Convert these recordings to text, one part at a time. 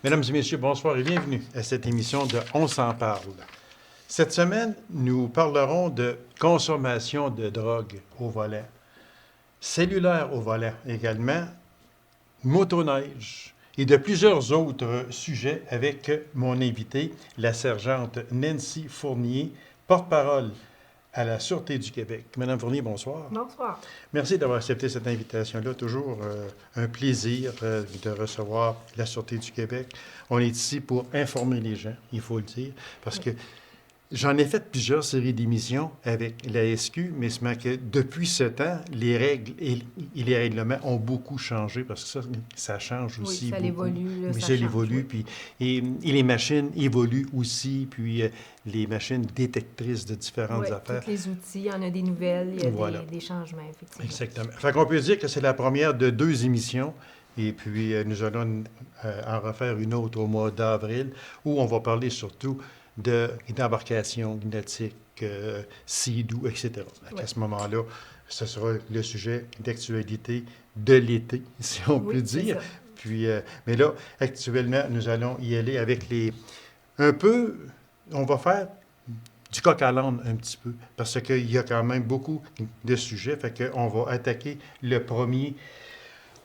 Mesdames et messieurs, bonsoir et bienvenue à cette émission de On s'en parle. Cette semaine, nous parlerons de consommation de drogue au volant, cellulaire au volant également, motoneige et de plusieurs autres sujets avec mon invitée, la sergente Nancy Fournier, porte-parole à la Sûreté du Québec. Madame Fournier, bonsoir. Bonsoir. Merci d'avoir accepté cette invitation-là. Toujours un plaisir de recevoir la Sûreté du Québec. On est ici pour informer les gens, il faut le dire, parce que j'en ai fait plusieurs séries d'émissions avec la SQ, mais c'est que depuis ce temps, les règles et les règlements ont beaucoup changé, parce que ça change aussi ça beaucoup. évolue. Oui, ça évolue, puis et les machines évoluent aussi, puis les machines détectrices de différentes affaires. Tous les outils, il y en a des nouvelles, il y a Voilà. des changements, effectivement. Exactement. Fait qu'on peut dire que c'est la première de 2 émissions, et puis nous allons en refaire une autre au mois d'avril, où on va parler surtout d'embarcation nautique, sea-doo, etc. Donc, à ce moment-là, ce sera le sujet d'actualité de l'été, si on peut dire. Puis, mais là, actuellement, nous allons y aller avec un peu, on va faire du coq à l'âne un petit peu, parce qu'il y a quand même beaucoup de sujets, fait qu'on va attaquer le premier.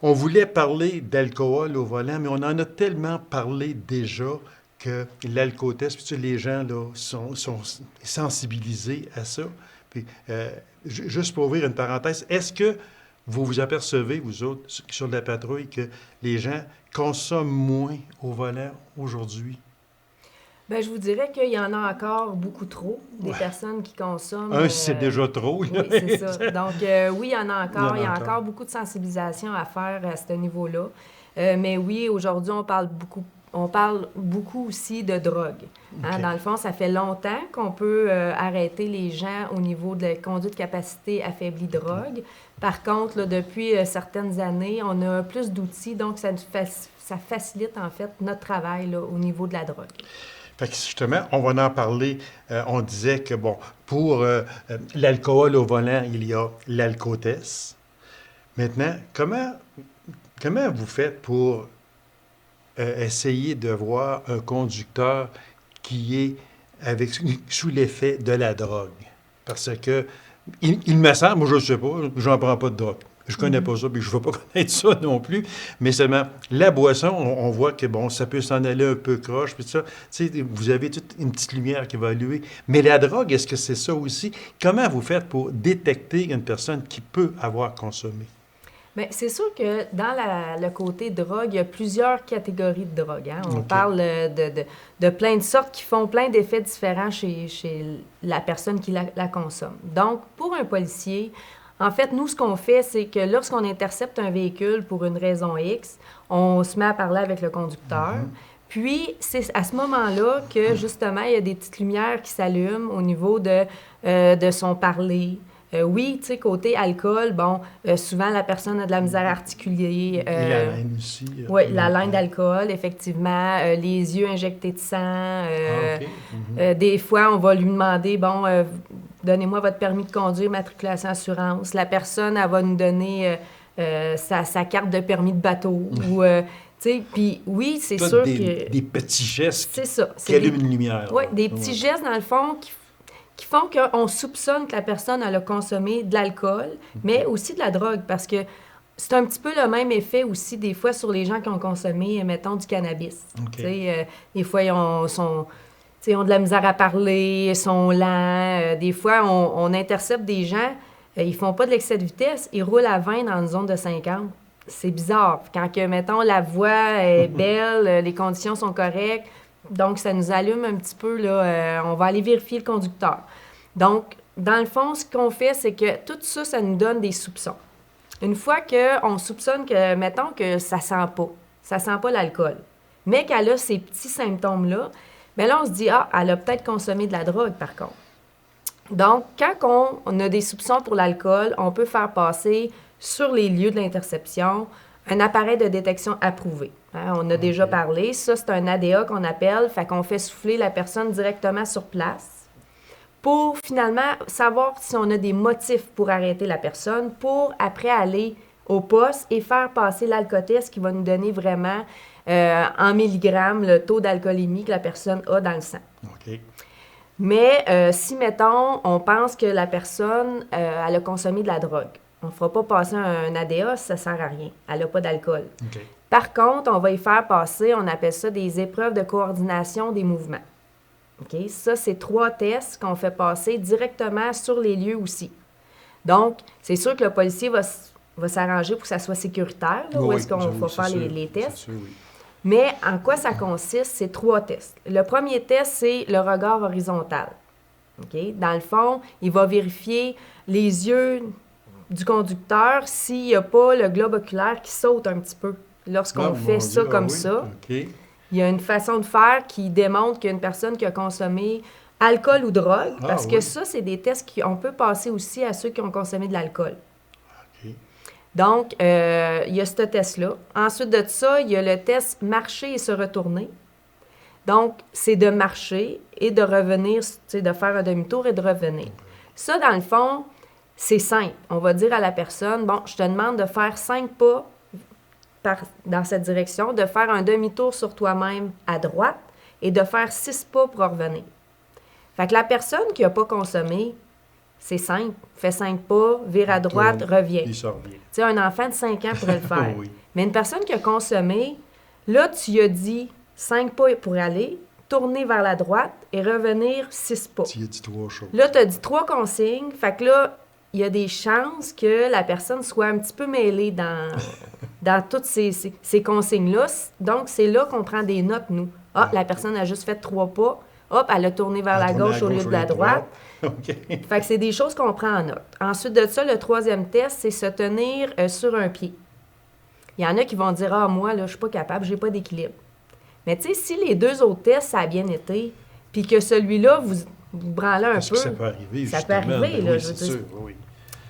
On voulait parler d'alcool au volant, mais on en a tellement parlé déjà que l'alcotest, puis les gens là, sont sensibilisés à ça. Puis, juste pour ouvrir une parenthèse, est-ce que vous vous apercevez, vous autres, sur la patrouille, que les gens consomment moins au volant aujourd'hui? Bien, je vous dirais qu'il y en a encore beaucoup trop, des personnes qui consomment. C'est déjà trop. Là. Oui, c'est ça. Donc, oui, il y en a encore. Il y a encore beaucoup de sensibilisation à faire à ce niveau-là. Mais oui, aujourd'hui, on parle beaucoup aussi de drogue. Hein? Okay. Dans le fond, ça fait longtemps qu'on peut arrêter les gens au niveau de la conduite capacité affaiblie drogue. Par contre, là, depuis certaines années, on a plus d'outils, donc ça facilite en fait notre travail là, au niveau de la drogue. Fait que justement, on va en parler. On disait que, bon, pour l'alcool au volant, il y a l'alcotest. Maintenant, comment vous faites pour essayer de voir un conducteur qui est sous l'effet de la drogue? Parce que, il me semble, moi je ne sais pas, j'en prends pas de drogue. Je connais pas ça, puis je ne veux pas connaître ça non plus. Mais seulement, la boisson, on voit que, bon, ça peut s'en aller un peu croche, puis ça. Tu sais, vous avez toute une petite lumière qui va allumer. Mais la drogue, est-ce que c'est ça aussi? Comment vous faites pour détecter une personne qui peut avoir consommé? Bien, c'est sûr que dans le côté drogue, il y a plusieurs catégories de drogue. Hein? On parle de plein de sortes qui font plein d'effets différents chez la personne qui la consomme. Donc, pour un policier, en fait, nous, ce qu'on fait, c'est que lorsqu'on intercepte un véhicule pour une raison X, on se met à parler avec le conducteur. Puis, c'est à ce moment-là que, justement, il y a des petites lumières qui s'allument au niveau de son parler. Oui, tu sais, côté alcool, bon, souvent, la personne a de la misère à articuler. Et la laine aussi. Oui, la laine d'alcool, effectivement. Les yeux injectés de sang. Des fois, on va lui demander, bon, donnez-moi votre permis de conduire, matriculation, assurance. La personne, elle va nous donner sa carte de permis de bateau. Ou, puis oui, c'est sûr que... Des petits gestes c'est ça, qui allument une lumière. Oui, des petits gestes, dans le fond, qui font qu'on soupçonne que la personne elle a consommé de l'alcool, mais aussi de la drogue, parce que c'est un petit peu le même effet aussi, des fois, sur les gens qui ont consommé, mettons, du cannabis. Des fois, ils ont de la misère à parler, ils sont lents. Des fois, on intercepte des gens, ils font pas de l'excès de vitesse, ils roulent à 20 dans une zone de 50. C'est bizarre. Quand, mettons, la voie est belle, les conditions sont correctes, donc ça nous allume un petit peu, là, on va aller vérifier le conducteur. Donc, dans le fond, ce qu'on fait, c'est que tout ça, ça nous donne des soupçons. Une fois qu'on soupçonne que, mettons, que ça sent pas l'alcool, mais qu'elle a ces petits symptômes-là, bien là, on se dit, elle a peut-être consommé de la drogue, par contre. Donc, quand on a des soupçons pour l'alcool, on peut faire passer sur les lieux de l'interception un appareil de détection approuvé. Hein, on a déjà parlé. Ça, c'est un ADA qu'on appelle. Fait qu'on fait souffler la personne directement sur place pour finalement savoir si on a des motifs pour arrêter la personne, pour après aller au poste et faire passer l'alcotest qui va nous donner vraiment en milligrammes le taux d'alcoolémie que la personne a dans le sang. OK. Mais si, mettons, on pense que la personne, elle a consommé de la drogue, on ne fera pas passer un ADA, ça ne sert à rien. Elle n'a pas d'alcool. OK. Par contre, on va y faire passer, on appelle ça des épreuves de coordination des mouvements. OK? Ça, c'est 3 tests qu'on fait passer directement sur les lieux aussi. Donc, c'est sûr que le policier va s'arranger pour que ça soit sécuritaire, là, où Oui, est-ce qu'on oui, va c'est faire sûr, les tests. c'est sûr, oui. Mais en quoi ça consiste? C'est 3 tests. Le premier test, c'est le regard horizontal. OK? Dans le fond, il va vérifier les yeux du conducteur s'il n'y a pas le globe oculaire qui saute un petit peu lorsqu'on fait mon ça Dieu, comme oui. ça. OK. Il y a une façon de faire qui démontre qu'il y a une personne qui a consommé alcool ou drogue, Ah, parce que oui. ça, c'est des tests qu'on peut passer aussi à ceux qui ont consommé de l'alcool. OK. Donc, il y a ce test-là. Ensuite de ça, il y a le test marcher et se retourner. Donc, c'est de marcher et de revenir, tu sais, de faire un demi-tour et de revenir. Ça, dans le fond, c'est simple. On va dire à la personne, bon, je te demande de faire 5 pas dans cette direction, de faire un demi-tour sur toi-même à droite et de faire 6 pas pour revenir. Fait que la personne qui n'a pas consommé, c'est simple. Fait 5 pas, vire à droite, Tourne, revient. Il Tu s'en revient. sais, un enfant de 5 ans pourrait le faire. Oui. Mais une personne qui a consommé, là, tu lui as dit 5 pas pour aller, tourner vers la droite et revenir 6 pas. Tu y as dit 3 choses. Là, tu as dit 3 consignes. Fait que là, il y a des chances que la personne soit un petit peu mêlée dans toutes ces consignes-là. Donc, c'est là qu'on prend des notes, nous. Ah, la personne a juste fait 3 pas. Hop, elle a tourné vers la gauche au lieu de la droite. OK. Fait que c'est des choses qu'on prend en note. Ensuite de ça, le 3e test, c'est se tenir sur un pied. Il y en a qui vont dire « Ah, moi, là, je suis pas capable, j'ai pas d'équilibre. » Mais tu sais, si les 2 autres tests, ça a bien été, puis que celui-là, vous branlez un Parce peu... que ça peut arriver, ça peut justement. arriver, Ben là, oui, je veux c'est dire. sûr, oui.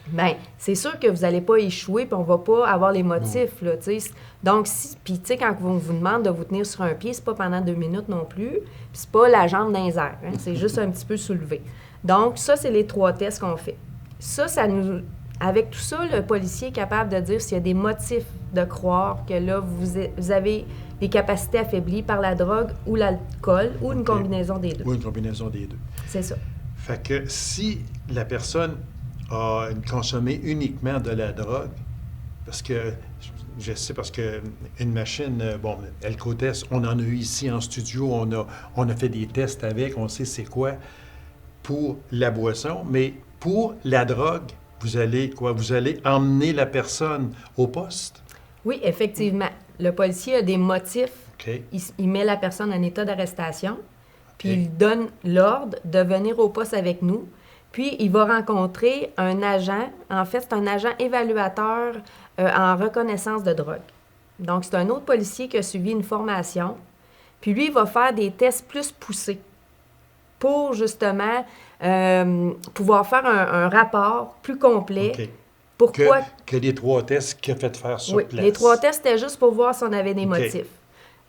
Bien, c'est sûr que vous n'allez pas échouer, puis on va pas avoir les motifs, là, tu sais. Donc, puis tu sais, quand on vous demande de vous tenir sur un pied, c'est pas pendant 2 minutes non plus, puis c'est pas la jambe dans les airs, hein, c'est juste un petit peu soulevé. Donc, ça, c'est les 3 tests qu'on fait. Ça nous... Avec tout ça, le policier est capable de dire s'il y a des motifs de croire que là, vous avez des capacités affaiblies par la drogue ou l'alcool, ou une OK. combinaison des 2. Ou une combinaison des 2. C'est ça. Fait que si la personne a consommé uniquement de la drogue, parce que je sais, parce que une machine, bon, Alcotest, on en a eu ici en studio, on a fait des tests avec, on sait c'est quoi pour la boisson, mais pour la drogue, vous allez quoi? Vous allez emmener la personne au poste? Oui, effectivement. Le policier a des motifs. OK. Il met la personne en état d'arrestation, puis OK. il donne l'ordre de venir au poste avec nous. Puis, il va rencontrer un agent. En fait, c'est un agent évaluateur en reconnaissance de drogue. Donc, c'est un autre policier qui a suivi une formation. Puis, lui, il va faire des tests plus poussés pour, justement, pouvoir faire un rapport plus complet. OK. Pourquoi... Que les 3 tests qu'il a fait faire sur Oui, place. les 3 tests, c'était juste pour voir si on avait des OK. motifs.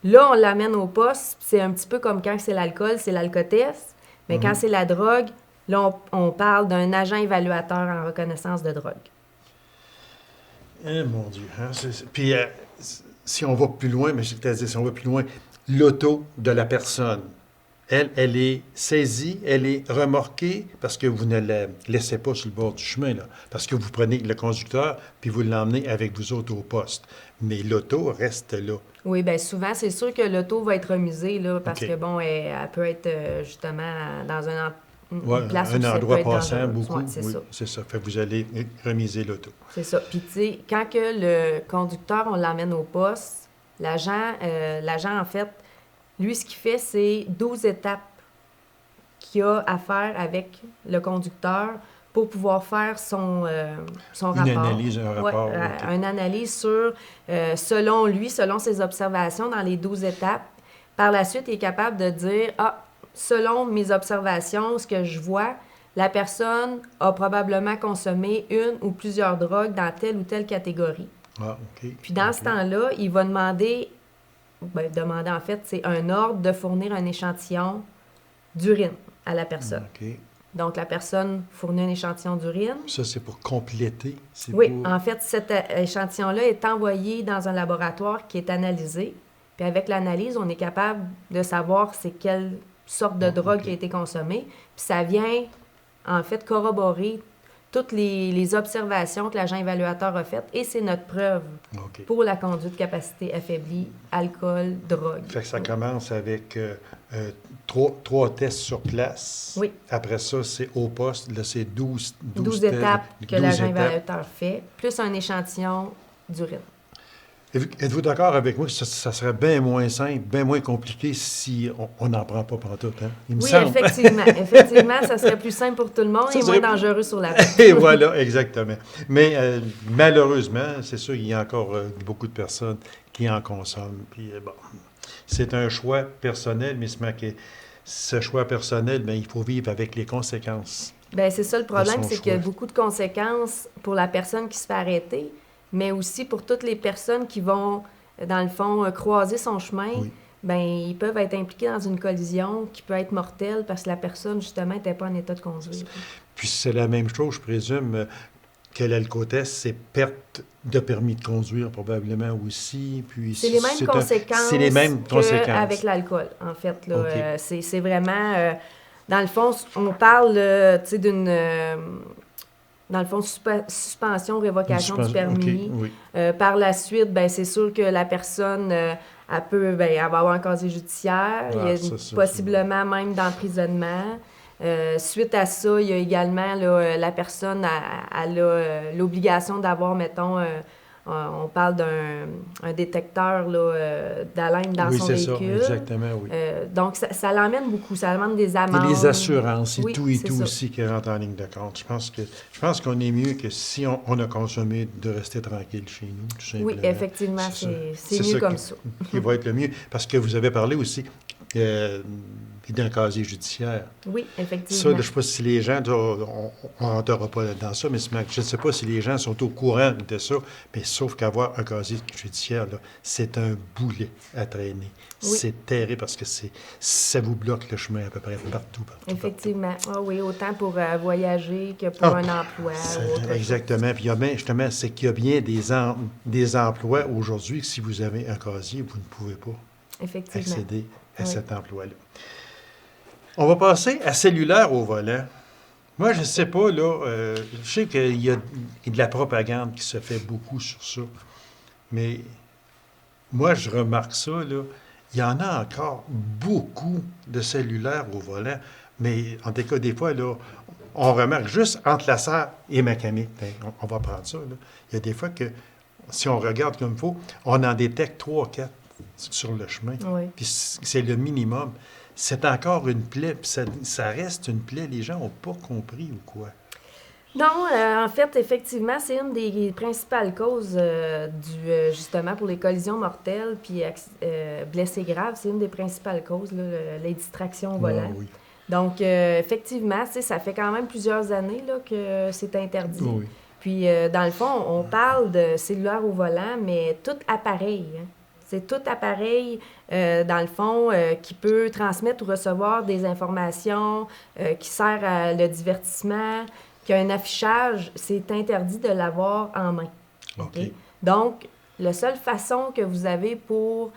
Là, on l'amène au poste, c'est un petit peu comme quand c'est l'alcool, c'est l'alcotest. Mais quand c'est la drogue, là, on parle d'un agent évaluateur en reconnaissance de drogue. Eh, mon Dieu. Hein, puis, si on va plus loin, mais je t'ai dit, si on va plus loin, l'auto de la personne, elle est saisie, elle est remorquée parce que vous ne la laissez pas sur le bord du chemin, là. Parce que vous prenez le conducteur puis vous l'emmenez avec vous autres au poste. Mais l'auto reste là. Oui, bien souvent, c'est sûr que l'auto va être remisée, là, parce OK. que, bon, elle peut être justement dans une Ouais, place où un ça peut endroit être passant dangereux. beaucoup. Ouais, c'est oui, ça. c'est ça. Fait que vous allez remiser l'auto. C'est ça. Puis, tu sais, quand que le conducteur, on l'emmène au poste, l'agent, en fait, lui, ce qu'il fait, c'est 12 étapes qu'il a à faire avec le conducteur pour pouvoir faire son rapport. Une analyse, un rapport. Ouais, OK. une analyse sur, selon lui, selon ses observations dans les 12 étapes. Par la suite, il est capable de dire, ah, selon mes observations, ce que je vois, la personne a probablement consommé une ou plusieurs drogues dans telle ou telle catégorie. Ah, OK. Puis dans OK. ce temps-là, il va demander en fait, c'est un ordre de fournir un échantillon d'urine à la personne. OK. Donc, la personne fournit un échantillon d'urine. Ça, c'est pour compléter. C'est Oui, pour... en fait, cet échantillon-là est envoyé dans un laboratoire qui est analysé. Puis avec l'analyse, on est capable de savoir c'est quelle sorte de drogue qui a été consommée. Puis ça vient, en fait, corroborer toutes les observations que l'agent évaluateur a faites. Et c'est notre preuve pour la conduite capacité affaiblie, alcool, drogue. Fait que ça commence avec 3 tests sur place. Oui. Après ça, c'est au poste. Là, c'est 12 étapes que l'agent évaluateur fait, plus un échantillon d'urine. Êtes-vous d'accord avec moi que ça serait bien moins simple, bien moins compliqué si on n'en prend pas pantoute, hein? Il me semble. Effectivement. Effectivement, ça serait plus simple pour tout le monde et moins dangereux sur la route. Et voilà, exactement. Mais malheureusement, c'est sûr qu'il y a encore beaucoup de personnes qui en consomment. Puis bon, c'est un choix personnel, mais ce choix personnel, bien, il faut vivre avec les conséquences. Bien, c'est ça le problème, c'est qu'il y a beaucoup de conséquences pour la personne qui se fait arrêter, mais aussi pour toutes les personnes qui vont, dans le fond, croiser son chemin. Oui. Bien, ils peuvent être impliqués dans une collision qui peut être mortelle parce que la personne, justement, n'était pas en état de conduire. Puis c'est la même chose, je présume, que l'alcotest, c'est perte de permis de conduire probablement aussi. Puis c'est les mêmes conséquences c'est les mêmes conséquences qu'avec l'alcool, en fait. Là. C'est vraiment... dans le fond, on parle d'une... dans le fond, suspension, révocation du permis. Oui. Par la suite, ben c'est sûr que la personne, elle va avoir un casier judiciaire. Il y a possiblement même d'emprisonnement. Suite à ça, il y a également la personne, elle a l'obligation d'avoir, mettons, on parle d'un détecteur d'haleine dans son véhicule. Oui, c'est ça, exactement, oui. Donc, ça l'emmène beaucoup, ça l'emmène des amendes. Et les assurances, et tout ça. aussi qui rentre en ligne de compte. Je pense qu'on est mieux que si on a consommé, de rester tranquille chez nous, tout simplement. Oui, effectivement, c'est mieux comme ça. Qui va être le mieux. Parce que vous avez parlé aussi d'un casier judiciaire. Oui, effectivement. Ça, je ne sais pas si les gens, on n'entrera pas dans ça, mais je ne sais pas si les gens sont au courant de ça, mais sauf qu'avoir un casier judiciaire, là, c'est un boulet à traîner. Oui. C'est terrible parce que ça vous bloque le chemin à peu près partout. Effectivement. Ah oui, autant pour voyager que pour un emploi. Exactement. Puis il y a bien, justement, c'est qu'il y a bien des emplois aujourd'hui que si vous avez un casier, vous ne pouvez pas accéder à cet emploi-là. On va passer à cellulaire au volant. Moi, je ne sais pas, là, je sais qu'il y a de la propagande qui se fait beaucoup sur ça, mais moi, je remarque ça, là, il y en a encore beaucoup de cellulaires au volant, mais en tout cas, des fois, là, on remarque juste entre la serre et ma mécanique, on va prendre ça, là. Il y a des fois que, si on regarde comme il faut, on en détecte 3 ou 4 sur le chemin, puis c'est le minimum. C'est encore une plaie, puis ça reste une plaie. Les gens n'ont pas compris ou quoi? Non, en fait, effectivement, c'est une des principales causes justement pour les collisions mortelles puis blessés graves. C'est une des principales causes, là, les distractions au volant. Oui. Donc, effectivement, ça fait quand même plusieurs années là, que c'est interdit. Oui. Puis, dans le fond, on parle de cellulaire au volant, mais tout appareil, hein. C'est tout appareil, dans le fond, qui peut transmettre ou recevoir des informations, qui sert à le divertissement, qui a un affichage, c'est interdit de l'avoir en main. Okay? Donc, la seule façon que vous avez pour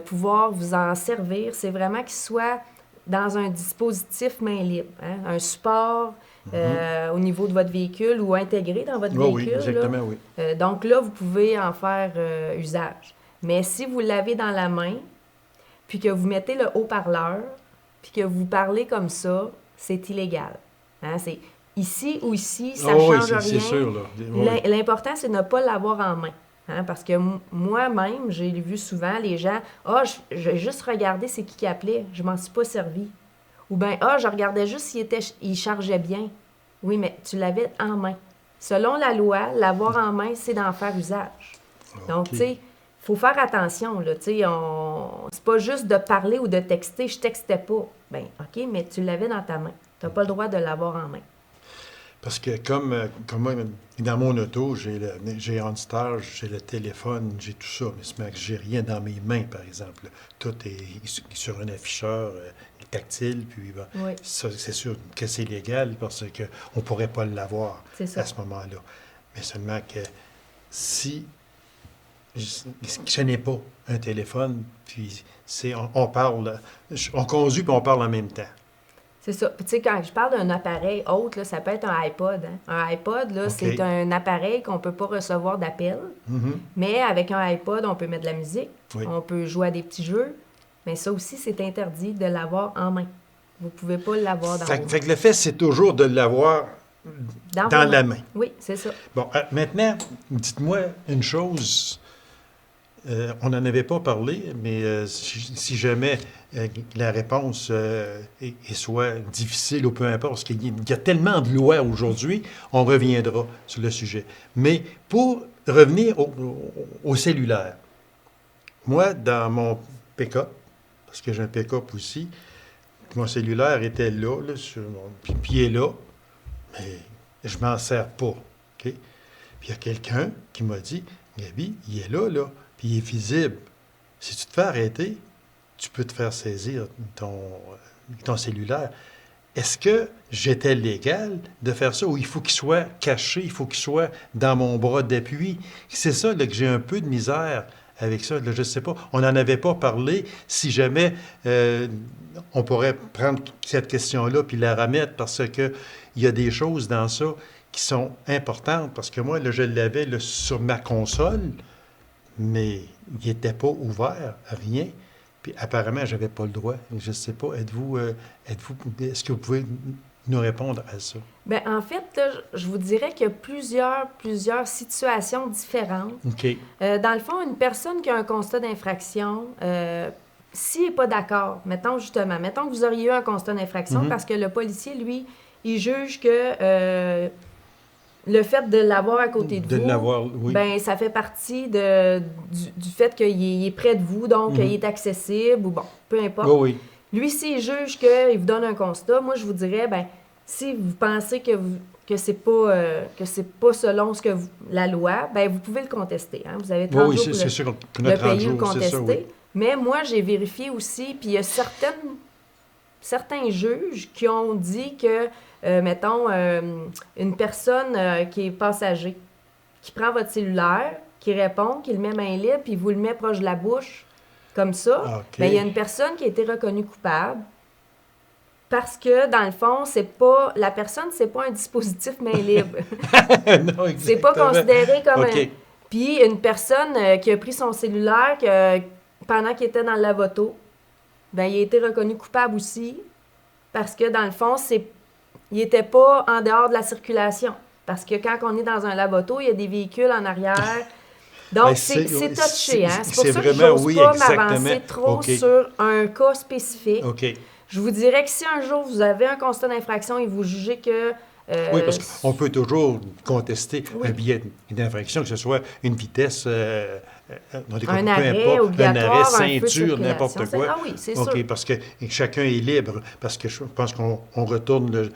pouvoir vous en servir, c'est vraiment qu'il soit dans un dispositif main libre, hein, un support au niveau de votre véhicule ou intégré dans votre véhicule. Oui, exactement, là. Oui. Donc là, vous pouvez en faire usage. Mais si vous l'avez dans la main, puis que vous mettez le haut-parleur, puis que vous parlez comme ça, c'est illégal. Hein? C'est ici ou ici, ça ne change rien. C'est sûr, là. L'important, c'est de ne pas l'avoir en main. Hein? Parce que moi-même, j'ai vu souvent les gens, j'ai juste regardé c'est qui appelait, je m'en suis pas servi. Ou bien, je regardais juste s'il chargeait bien. Oui, mais tu l'avais en main. Selon la loi, l'avoir en main, c'est d'en faire usage. Okay. Donc, tu sais, il faut faire attention, là, tu sais, c'est pas juste de parler ou de texter, je textais pas. Bien, OK, mais tu l'avais dans ta main. Tu n'as pas le droit de l'avoir en main. Parce que comme moi, dans mon auto, j'ai OnStar, j'ai le téléphone, j'ai tout ça, mais j'ai rien dans mes mains, par exemple. Tout est sur un afficheur tactile, puis ça, c'est sûr que c'est légal parce qu'on ne pourrait pas l'avoir à ce moment-là. Mais seulement que si ce n'est pas un téléphone, puis on parle, on conduit puis on parle en même temps. C'est ça. Puis, tu sais, quand je parle d'un appareil autre, là, ça peut être un iPod. Hein. Un iPod, là, OK. c'est un appareil qu'on ne peut pas recevoir d'appel. Mhm. Mais avec un iPod, on peut mettre de la musique, Oui. on peut jouer à des petits jeux. Mais ça aussi, c'est interdit de l'avoir en main. Vous ne pouvez pas l'avoir dans vos mains. Fait que le fait, c'est toujours de l'avoir Dans dans vos la mains. main. Oui, c'est ça. Bon, maintenant, dites-moi une chose. On n'en avait pas parlé, mais si jamais la réponse est soit difficile ou peu importe, parce qu'il y a tellement de lois aujourd'hui, on reviendra sur le sujet. Mais pour revenir au cellulaire, moi, dans mon pick-up, parce que j'ai un pick-up aussi, mon cellulaire était là sur mon pied là, mais je m'en sers pas. OK? Puis il y a quelqu'un qui m'a dit, Gaby, il est là, puis il est visible. Si tu te fais arrêter, tu peux te faire saisir ton cellulaire. Est-ce que j'étais légal de faire ça ou il faut qu'il soit caché, il faut qu'il soit dans mon bras d'appui? C'est ça là, que j'ai un peu de misère avec ça. Là, je ne sais pas. On n'en avait pas parlé. Si jamais on pourrait prendre cette question-là puis la remettre parce que il y a des choses dans ça qui sont importantes. Parce que moi, là, je l'avais là, sur ma console, mais il n'était pas ouvert, rien. Puis apparemment, je n'avais pas le droit. Je ne sais pas, est-ce que vous pouvez nous répondre à ça? Bien, en fait, là, je vous dirais qu'il y a plusieurs situations différentes. OK. Dans le fond, une personne qui a un constat d'infraction, s'il n'est pas d'accord, mettons que vous auriez eu un constat d'infraction parce que le policier, lui, il juge que le fait de l'avoir à côté de vous, l'avoir, oui. ben, ça fait partie du fait qu'il est près de vous, donc il est accessible, ou bon, peu importe. Oui, oui. Lui, s'il juge qu'il vous donne un constat, moi, je vous dirais, ben, si vous pensez que c'est pas selon la loi, ben, vous pouvez le contester. Hein? Vous avez 30 Oui, jours c'est sûr que le notre 30 payer ou le jours, c'est contester. ça, oui. Mais moi, j'ai vérifié aussi, puis il y a certains juges qui ont dit que, mettons, une personne qui est passager, qui prend votre cellulaire, qui répond, qui le met main libre, puis vous le met proche de la bouche, comme ça, OK. bien, il y a une personne qui a été reconnue coupable parce que, dans le fond, la personne, c'est pas un dispositif main libre. Non, C'est pas exactement. considéré comme OK. Puis une personne qui a pris son cellulaire pendant qu'il était dans le lavoto, ben il a été reconnu coupable aussi parce que, dans le fond, il n'était pas en dehors de la circulation. Parce que quand on est dans un lavoto, il y a des véhicules en arrière. Donc, Ben, c'est touché. Hein? C'est pour c'est ça que je vraiment, n'ose oui, pas exactement. m'avancer trop OK. sur un cas spécifique. OK. Je vous dirais que si un jour vous avez un constat d'infraction et vous jugez que... Oui, parce qu'on peut toujours contester Oui. un billet d'infraction, que ce soit une vitesse, un arrêt obligatoire, un arrêt, un feu de ceinture, n'importe circulation. quoi. Ah oui, c'est OK, sûr. parce que chacun est libre, parce que je pense qu'on retourne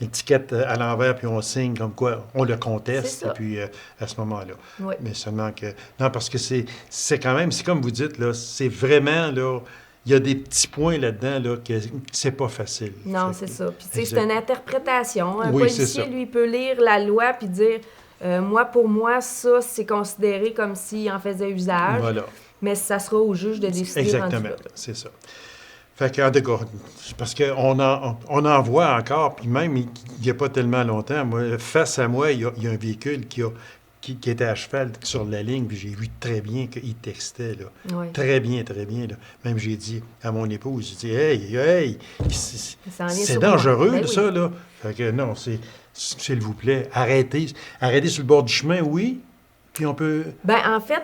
l'étiquette à l'envers, puis on signe comme quoi on le C'est conteste, ça. et puis à ce moment-là. Oui. Mais seulement que... Non, parce que c'est quand même, c'est comme vous dites, là, c'est vraiment, là, il y a des petits points là-dedans, là, que c'est pas facile. Non, Fait c'est que- ça. Puis, tu sais, Exact. c'est une interprétation. Un Oui, c'est policier, ça. lui, peut lire la loi puis dire pour moi, ça, c'est considéré comme s'il en faisait usage. Voilà. Mais ça sera au juge de décider. Exactement, rendu là. c'est ça. Fait qu'en tout cas, parce qu'on en voit encore, puis même il n'y a pas tellement longtemps, moi, face à moi, il y a un véhicule qui était à cheval sur la ligne, puis j'ai vu très bien qu'il textait, là. Oui. Très bien, là. Même j'ai dit à mon épouse, j'ai dit, hey, Ça en vient c'est sur dangereux, moi. Ben ça, oui. là. Fait que non, s'il vous plaît, arrêtez sur le bord du chemin, oui, puis on peut... Ben, en fait,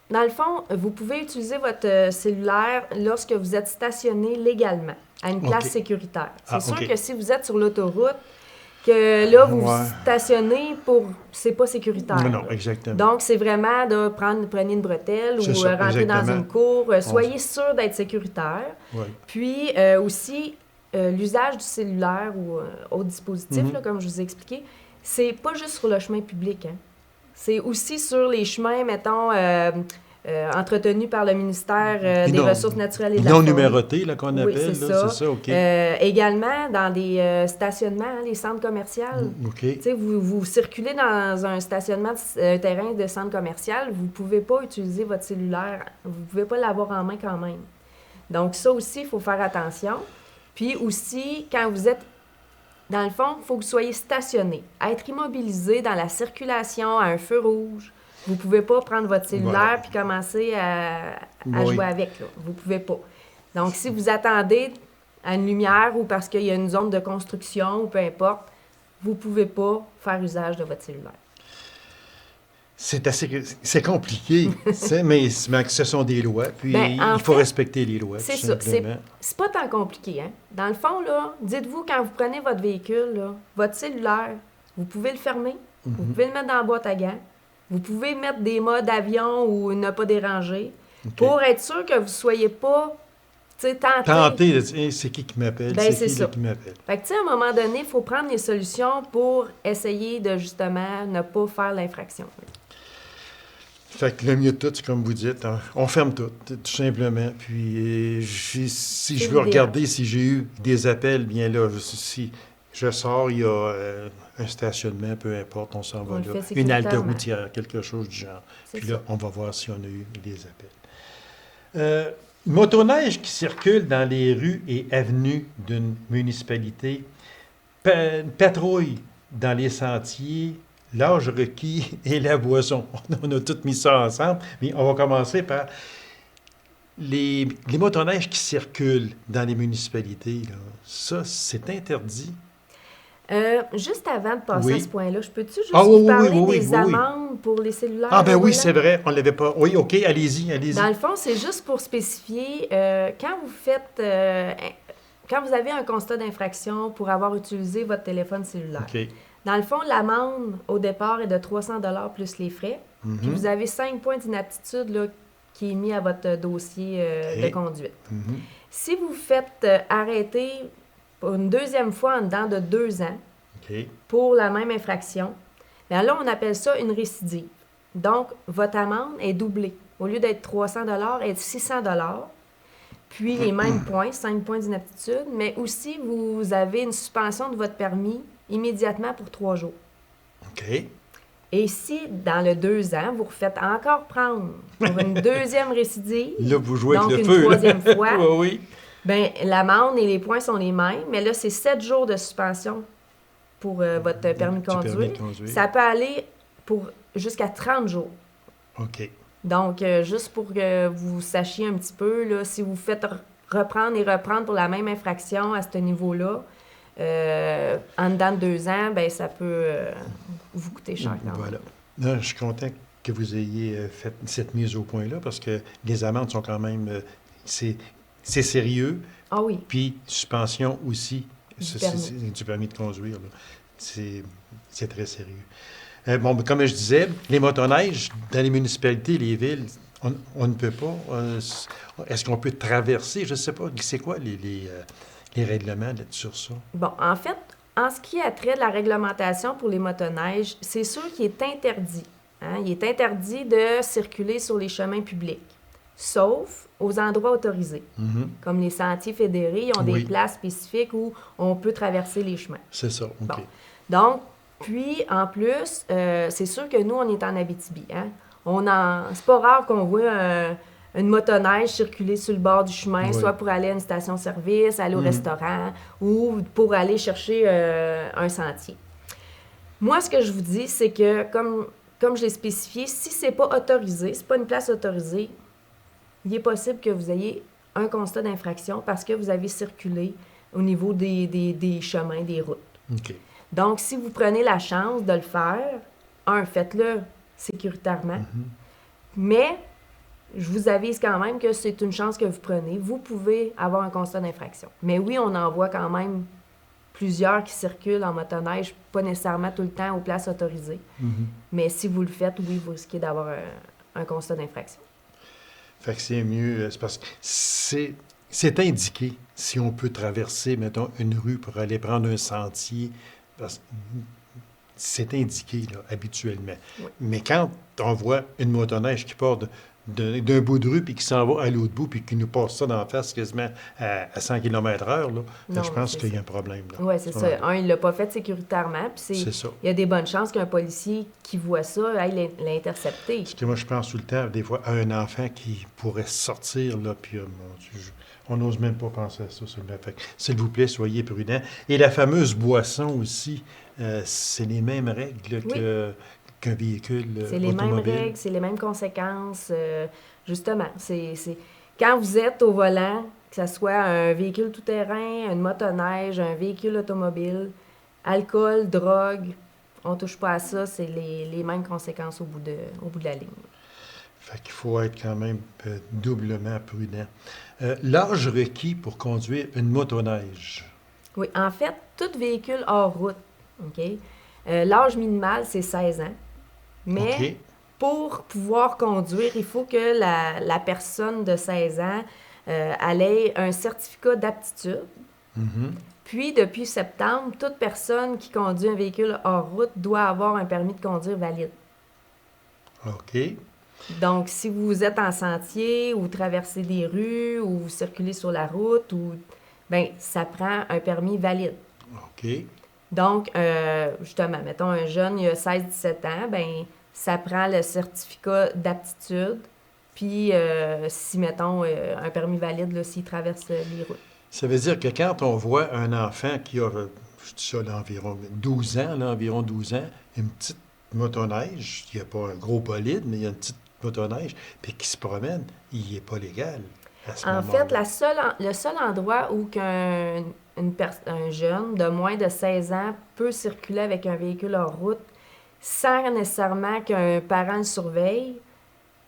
dans le fond, vous pouvez utiliser votre cellulaire lorsque vous êtes stationné légalement à une place OK. sécuritaire. C'est Ah, sûr OK. que si vous êtes sur l'autoroute, que là, vous Ouais. stationnez c'est pas sécuritaire. Non, là. exactement. Donc, c'est vraiment de prenez une bretelle C'est ou ça, rentrer dans exactement. une cour. Soyez sûr d'être sécuritaire. Ouais. Puis aussi, l'usage du cellulaire ou autre dispositif, là, comme je vous ai expliqué, c'est pas juste sur le chemin public. Hein. C'est aussi sur les chemins, mettons, entretenu par le ministère des Ressources naturelles et de la Non Faune. numéroté, là, qu'on Oui, appelle. c'est là, ça. c'est ça, OK. Également, dans des stationnements, hein, les centres commerciaux. OK. Tu sais, vous circulez dans un stationnement, un terrain de centre commercial, vous ne pouvez pas utiliser votre cellulaire. Vous ne pouvez pas l'avoir en main quand même. Donc, ça aussi, il faut faire attention. Puis aussi, quand vous êtes, dans le fond, il faut que vous soyez stationné. Être immobilisé dans la circulation à un feu rouge. Vous ne pouvez pas prendre votre cellulaire puis commencer à jouer avec. Là. Vous ne pouvez pas. Donc, si vous attendez à une lumière ou parce qu'il y a une zone de construction ou peu importe, vous ne pouvez pas faire usage de votre cellulaire. C'est compliqué, mais ce sont des lois, puis il faut respecter les lois, c'est tout ça. simplement. C'est pas tant compliqué, hein? Dans le fond, là, dites-vous, quand vous prenez votre véhicule, là, votre cellulaire, vous pouvez le fermer, vous pouvez le mettre dans la boîte à gants, vous pouvez mettre des modes avion ou ne pas déranger, pour être sûr que vous ne soyez pas tenté. C'est qui m'appelle? Ben, c'est ça. qui m'appelle? Fait que, tu sais, à un moment donné, il faut prendre les solutions pour essayer de, justement, ne pas faire l'infraction. Fait que le mieux de tout, c'est comme vous dites, hein, on ferme tout simplement. Puis si je veux regarder si j'ai eu des appels, bien là, si je sors, il y a un stationnement, peu importe, on s'en va là. Une halte routière, quelque chose du genre. Puis là, on va voir si on a eu des appels. Motoneige qui circule dans les rues et avenues d'une municipalité, patrouille dans les sentiers, l'âge requis et la boisson. On a tout mis ça ensemble, mais on va commencer par les motoneiges qui circulent dans les municipalités. Là. Ça, c'est interdit. Juste avant de passer à ce point-là, je peux-tu juste vous parler des amendes pour les cellulaires? Ah ben oui, c'est vrai, on ne l'avait pas. Oui, OK, allez-y. Dans le fond, c'est juste pour spécifier, quand vous avez un constat d'infraction pour avoir utilisé votre téléphone cellulaire, dans le fond, l'amende, au départ, est de 300 $ plus les frais. Puis vous avez 5 points d'inaptitude là, qui est mis à votre dossier de conduite. Si vous faites arrêter pour une deuxième fois en dedans de 2 ans pour la même infraction, bien là, on appelle ça une récidive. Donc, votre amende est doublée. Au lieu d'être 300 $, elle est 600 $. Puis les mêmes points, 5 points d'inaptitude, mais aussi vous avez une suspension de votre permis immédiatement pour 3 jours. OK. Et si, dans le 2 ans, vous refaites encore prendre pour une deuxième récidive, là, vous jouez donc avec le une feu, troisième fois, oui. bien, l'amende et les points sont les mêmes, mais là, c'est 7 jours de suspension pour votre permis de conduire. Ça peut aller pour jusqu'à 30 jours. OK. Donc, juste pour que vous sachiez un petit peu, là, si vous faites reprendre et reprendre pour la même infraction à ce niveau-là, en dedans de 2 ans, bien, ça peut vous coûter cher. Voilà. Non, je suis content que vous ayez fait cette mise au point-là parce que les amendes sont quand même... c'est sérieux. Ah oui. Puis, suspension aussi du permis de conduire. C'est très sérieux. Comme je disais, les motoneiges, dans les municipalités, les villes, on ne peut pas. Est-ce qu'on peut traverser? Je ne sais pas. C'est quoi les règlements sur ça? Bon, en fait, en ce qui a trait de la réglementation pour les motoneiges, c'est sûr qu'il est interdit. Hein? Il est interdit de circuler sur les chemins publics, sauf aux endroits autorisés. Comme les sentiers fédérés, ils ont des places spécifiques où on peut traverser les chemins. C'est ça, OK. Bon. Donc, puis, en plus, c'est sûr que nous, on est en Abitibi. Hein? C'est pas rare qu'on voit une motoneige circuler sur le bord du chemin, soit pour aller à une station-service, aller au restaurant ou pour aller chercher un sentier. Moi, ce que je vous dis, c'est que, comme je l'ai spécifié, si c'est pas autorisé, c'est pas une place autorisée, il est possible que vous ayez un constat d'infraction parce que vous avez circulé au niveau des chemins, des routes. OK. Donc, si vous prenez la chance de le faire, faites-le sécuritairement. Mais, je vous avise quand même que c'est une chance que vous prenez. Vous pouvez avoir un constat d'infraction. Mais oui, on en voit quand même plusieurs qui circulent en motoneige, pas nécessairement tout le temps aux places autorisées. Mais si vous le faites, oui, vous risquez d'avoir un constat d'infraction. Fait que c'est mieux, c'est parce que c'est indiqué si on peut traverser, mettons, une rue pour aller prendre un sentier. Parce que c'est indiqué, là, habituellement. Oui. Mais quand on voit une motoneige qui part d'un bout de rue, puis qui s'en va à l'autre bout, puis qui nous passe ça dans la face quasiment à 100 km/h, là, Non, je pense c'est qu'il y ça. a un problème. Oui, c'est ça. Il ne l'a pas fait sécuritairement. Puis C'est ça. il y a des bonnes chances qu'un policier qui voit ça aille l'intercepter. Parce que moi, je pense tout le temps, des fois, à un enfant qui pourrait sortir, là, puis mon Dieu, on n'ose même pas penser à ça. Fait que, s'il vous plaît, soyez prudents. Et la fameuse boisson aussi, c'est les mêmes règles qu'un véhicule C'est les mêmes automobile. règles, c'est les mêmes conséquences. Justement, c'est quand vous êtes au volant, que ce soit un véhicule tout-terrain, une motoneige, un véhicule automobile, alcool, drogue, on touche pas à ça, c'est les mêmes conséquences au bout de la ligne. Fait qu'il faut être quand même doublement prudent. L'âge requis pour conduire une motoneige. Oui, en fait, tout véhicule hors route, OK? L'âge minimal, c'est 16 ans. Mais OK. pour pouvoir conduire, il faut que la personne de 16 ans elle ait un certificat d'aptitude. Mhm. Puis, depuis septembre, toute personne qui conduit un véhicule hors route doit avoir un permis de conduire valide. OK. Donc, si vous êtes en sentier ou traversez des rues ou vous circulez sur la route, ben ça prend un permis valide. OK. Donc, justement, mettons un jeune, il a 16-17 ans, ben ça prend le certificat d'aptitude, puis si, mettons, un permis valide, là, s'il traverse les routes. Ça veut dire que quand on voit un enfant qui a, je dis ça, là, environ 12 ans, une petite motoneige, il n'y a pas un gros bolide, mais il y a une petite motoneige, puis qui se promène, il n'est pas légal à ce En moment-là. fait, le seul endroit où un jeune de moins de 16 ans peut circuler avec un véhicule hors route sans nécessairement qu'un parent le surveille,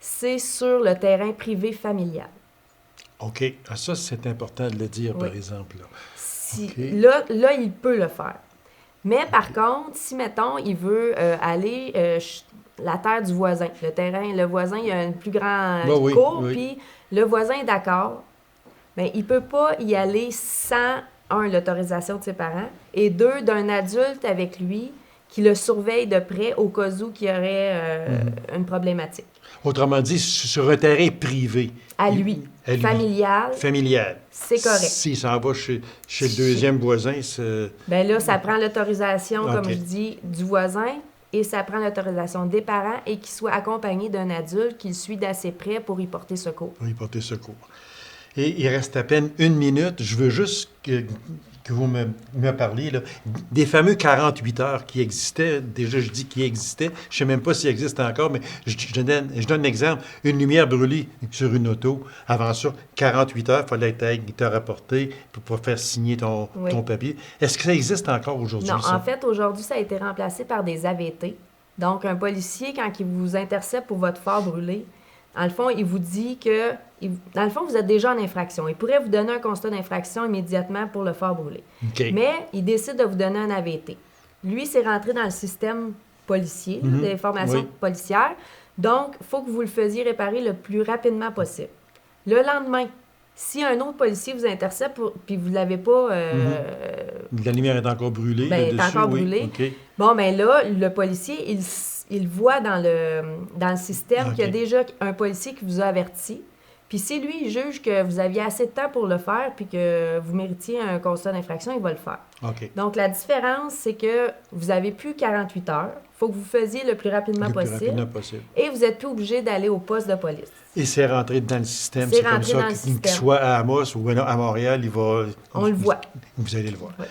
c'est sur le terrain privé familial. OK. Ah, ça, c'est important de le dire, Oui. par exemple. Là. Si, OK. là, il peut le faire. Mais par contre, si, mettons, il veut aller la terre du voisin, le voisin, il a une plus grande Bah oui, cour, oui. puis le voisin est d'accord, bien, il ne peut pas y aller sans, l'autorisation de ses parents, et deux, d'un adulte avec lui qui le surveille de près au cas où il y aurait une problématique. Autrement dit, sur un terrain privé. À lui, À lui. familial, Familial. c'est correct. S'il s'en va chez le deuxième voisin, c'est... Bien là, ça prend l'autorisation, OK. comme je dis, du voisin et ça prend l'autorisation des parents et qu'il soit accompagné d'un adulte qui le suit d'assez près pour y porter secours. pour y porter secours. Et il reste à peine 1 minute. Je veux juste que vous me parliez là, des fameux 48 heures qui existaient. Déjà, je dis qui existaient. Je ne sais même pas s'ils existent encore, mais je donne un exemple. Une lumière brûlée sur une auto. Avant ça, 48 heures, il fallait te rapporter pour faire signer ton papier. Est-ce que ça existe encore aujourd'hui? Non, ça? en fait, aujourd'hui, ça a été remplacé par des AVT. Donc, un policier, quand il vous intercepte pour votre phare brûlé, dans le fond, il vous dit que, dans le fond, vous êtes déjà en infraction. Il pourrait vous donner un constat d'infraction immédiatement pour le phare brûlé. OK. Mais il décide de vous donner un AVT. Lui, c'est rentré dans le système policier, des formations policières. Donc, il faut que vous le faisiez réparer le plus rapidement possible. Le lendemain, si un autre policier vous intercepte puis vous ne l'avez pas... La lumière est encore brûlée. Ben, est encore brûlée. OK. Bon, bien là, le policier, il voit dans le système qu'il y a déjà un policier qui vous a averti. Puis si lui, il juge que vous aviez assez de temps pour le faire puis que vous méritiez un constat d'infraction, il va le faire. OK. Donc, la différence, c'est que vous n'avez plus 48 heures. Il faut que vous faisiez le plus rapidement possible. Et vous n'êtes plus obligé d'aller au poste de police. Et c'est rentré dans le système. C'est comme rentré ça, dans le système. Qu'il soit à Amos ou à Montréal, On le voit. Vous allez le voir. Ouais.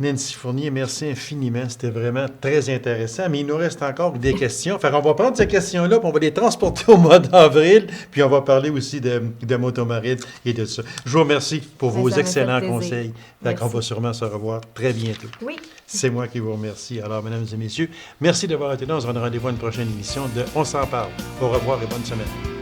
Nancy Fournier, merci infiniment. C'était vraiment très intéressant. Mais il nous reste encore des questions. Fait qu'on va prendre ces questions-là, puis on va les transporter au mois d'avril. Puis on va parler aussi de motomarine et de ça. Je vous remercie pour vos Ça m'a excellents fait plaisir. conseils. Fait Merci. qu'on va sûrement se revoir très bientôt. Oui. C'est moi qui vous remercie. Alors, mesdames et messieurs, merci d'avoir été là. On se donne rendez-vous à une prochaine émission de On s'en parle. Au revoir et bonne semaine.